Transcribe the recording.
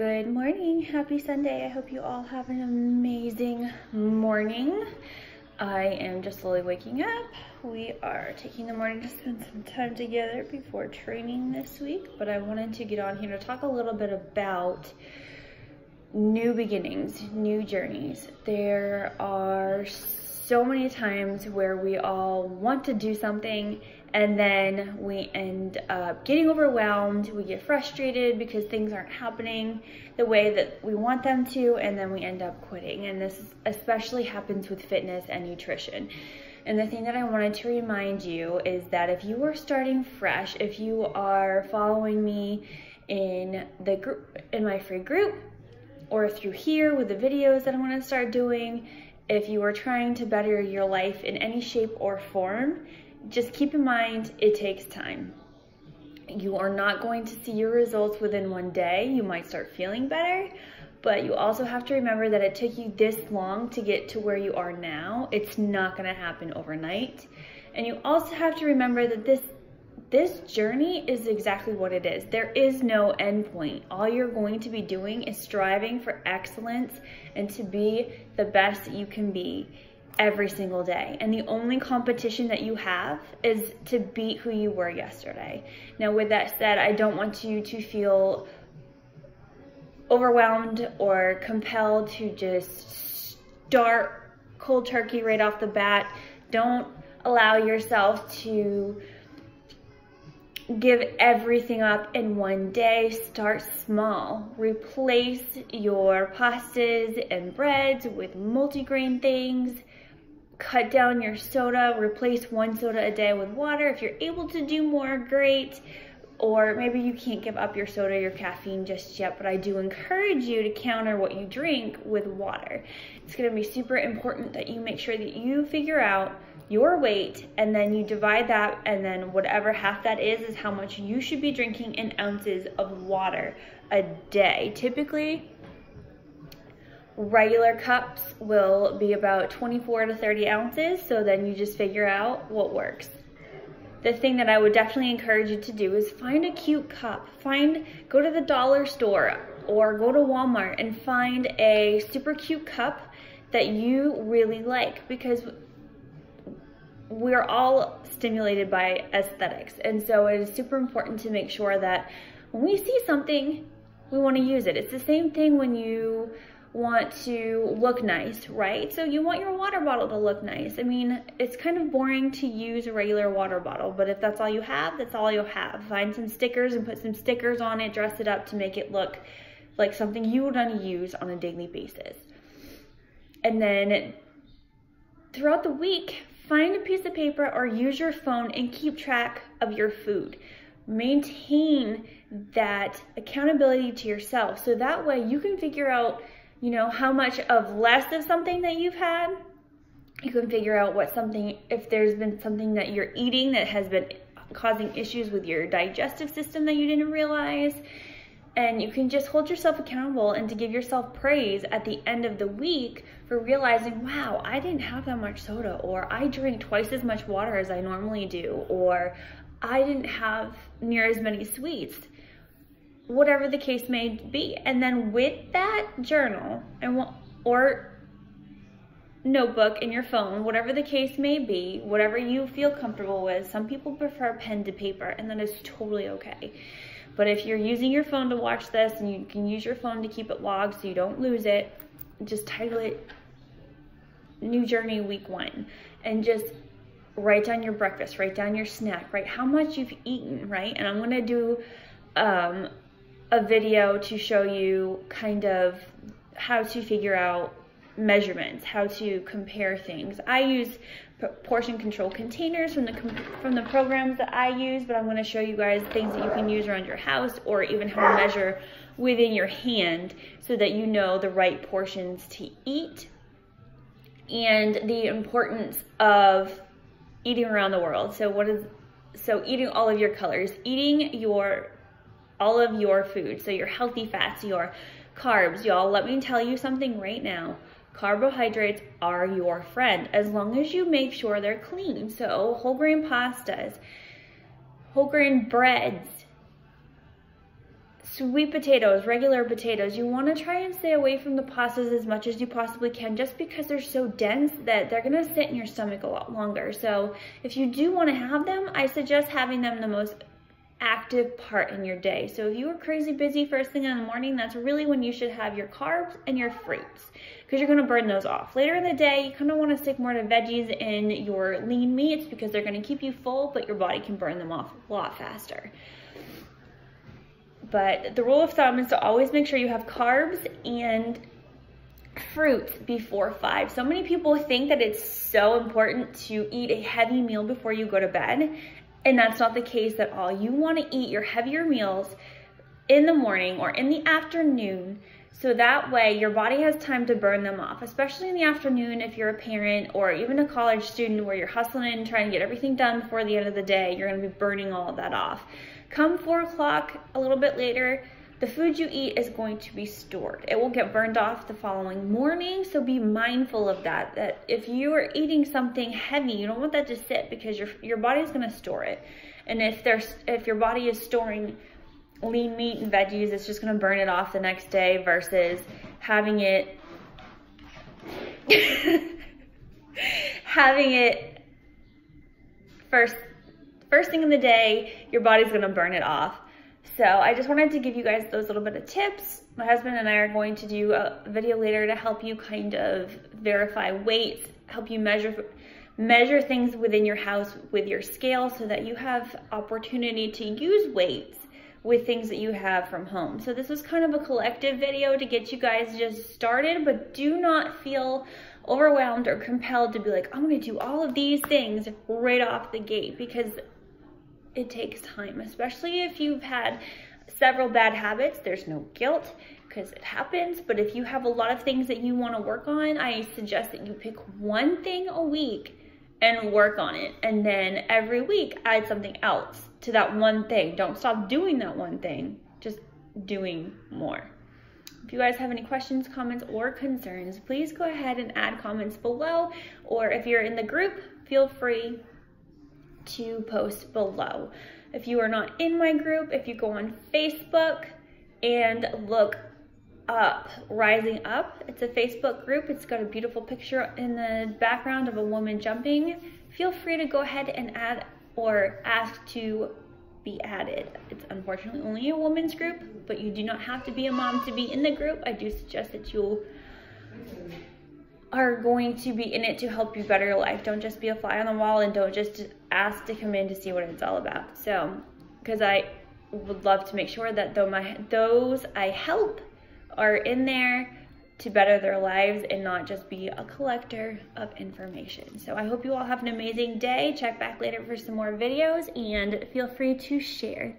Good morning, happy Sunday. I hope you all have an amazing morning. I am just slowly waking up. We are taking the morning to spend some time together before training this week, but I wanted to get on here to talk a little bit about new beginnings, new journeys. There are so many times where we all want to do something and then we end up getting overwhelmed, we get frustrated because things aren't happening the way that we want them to, and then we end up quitting. And this especially happens with fitness and nutrition. And the thing that I wanted to remind you is that if you are starting fresh, if you are following me in the group, in my free group, or through here with the videos that I'm going to start doing, if you are trying to better your life in any shape or form, just keep in mind it takes time. You are not going to see your results within one day. You might start feeling better, but you also have to remember that it took you this long to get to where you are now. It's not going to happen overnight. And you also have to remember that this journey is exactly what it is. There is no end point. All you're going to be doing is striving for excellence and to be the best that you can be every single day. And the only competition that you have is to beat who you were yesterday. Now, with that said, I don't want you to feel overwhelmed or compelled to just start cold turkey right off the bat. Don't allow yourself to give everything up in one day. Start small. Replace your pastas and breads with multigrain things. Cut down your soda. Replace one soda a day with water. If you're able to do more, great. Or maybe you can't give up your soda, your caffeine just yet, but I do encourage you to counter what you drink with water. It's going to be super important that you make sure that you figure out your weight, and then you divide that, and then whatever half that is how much you should be drinking in ounces of water a day. Typically, regular cups will be about 24 to 30 ounces, so then you just figure out what works. The thing that I would definitely encourage you to do is find a cute cup. Go to the dollar store or go to Walmart and find a super cute cup that you really like, because we're all stimulated by aesthetics. And so it is super important to make sure that when we see something, we want to use it. It's the same thing when you want to look nice, right? So you want your water bottle to look nice. I mean, it's kind of boring to use a regular water bottle, but if that's all you have, that's all you'll have. Find some stickers and put some stickers on it, dress it up to make it look like something you would want to use on a daily basis. And then throughout the week, find a piece of paper or use your phone and keep track of your food. Maintain that accountability to yourself, so that way you can figure out, how much of less of something that you've had. You can figure out if there's been something that you're eating that has been causing issues with your digestive system that you didn't realize. And you can just hold yourself accountable and to give yourself praise at the end of the week for realizing, wow, I didn't have that much soda, or I drink twice as much water as I normally do, or I didn't have near as many sweets, whatever the case may be. And then with that journal or notebook in your phone, whatever the case may be, whatever you feel comfortable with. Some people prefer pen to paper, and that is totally okay. But if you're using your phone to watch this, and you can use your phone to keep it logged so you don't lose it, just title it New Journey Week 1, and just write down your breakfast, write down your snack, write how much you've eaten, right? And I'm going to do a video to show you kind of how to figure out measurements, how to compare things. I use portion control containers from the programs that I use, but I'm going to show you guys things that you can use around your house, or even how to measure within your hand so that you know the right portions to eat, and the importance of eating around the world. So eating all of your colors, eating all of your food, so your healthy fats, your carbs. Y'all, let me tell you something right now. Carbohydrates are your friend as long as you make sure they're clean. So whole grain pastas, whole grain breads, sweet potatoes, regular potatoes. You want to try and stay away from the pastas as much as you possibly can, just because they're so dense that they're going to sit in your stomach a lot longer. So if you do want to have them, I suggest having them the most active part in your day. So if you are crazy busy first thing in the morning, that's really when you should have your carbs and your fruits, because you're going to burn those off. Later in the day, you kind of want to stick more to veggies and your lean meats, because they're going to keep you full, but your body can burn them off a lot faster. But the rule of thumb is to always make sure you have carbs and fruits before 5. So many people think that it's so important to eat a heavy meal before you go to bed, and that's not the case at all. You want to eat your heavier meals in the morning or in the afternoon, so that way your body has time to burn them off, especially in the afternoon if you're a parent or even a college student where you're hustling and trying to get everything done before the end of the day. You're going to be burning all of that off. Come 4 o'clock, a little bit later, the food you eat is going to be stored. It will get burned off the following morning, so be mindful of that. That if you are eating something heavy, you don't want that to sit, because your body is going to store it. And if your body is storing lean meat and veggies, it's just going to burn it off the next day, versus having it first thing in the day. Your body's going to burn it off. So I just wanted to give you guys those little bit of tips. My husband and I are going to do a video later to help you kind of verify weights, help you measure things within your house with your scale, so that you have opportunity to use weights with things that you have from home. So this was kind of a collective video to get you guys just started, but do not feel overwhelmed or compelled to be like, I'm going to do all of these things right off the gate, because it takes time, especially if you've had several bad habits. There's no guilt, because it happens. But if you have a lot of things that you want to work on, I suggest that you pick one thing a week and work on it. And then every week, add something else to that one thing. Don't stop doing that one thing, just doing more. If you guys have any questions, comments, or concerns, please go ahead and add comments below. Or if you're in the group, feel free to post below. If you are not in my group, if you go on Facebook and look up Rising Up, it's a Facebook group. It's got a beautiful picture in the background of a woman jumping. Feel free to go ahead and add or ask to be added. It's unfortunately only a women's group, but you do not have to be a mom to be in the group. I do suggest that you are going to be in it to help you better your life. Don't just be a fly on the wall, and don't just ask to come in to see what it's all about. So, because I would love to make sure that those I help are in there to better their lives and not just be a collector of information. So I hope you all have an amazing day. Check back later for some more videos, and feel free to share.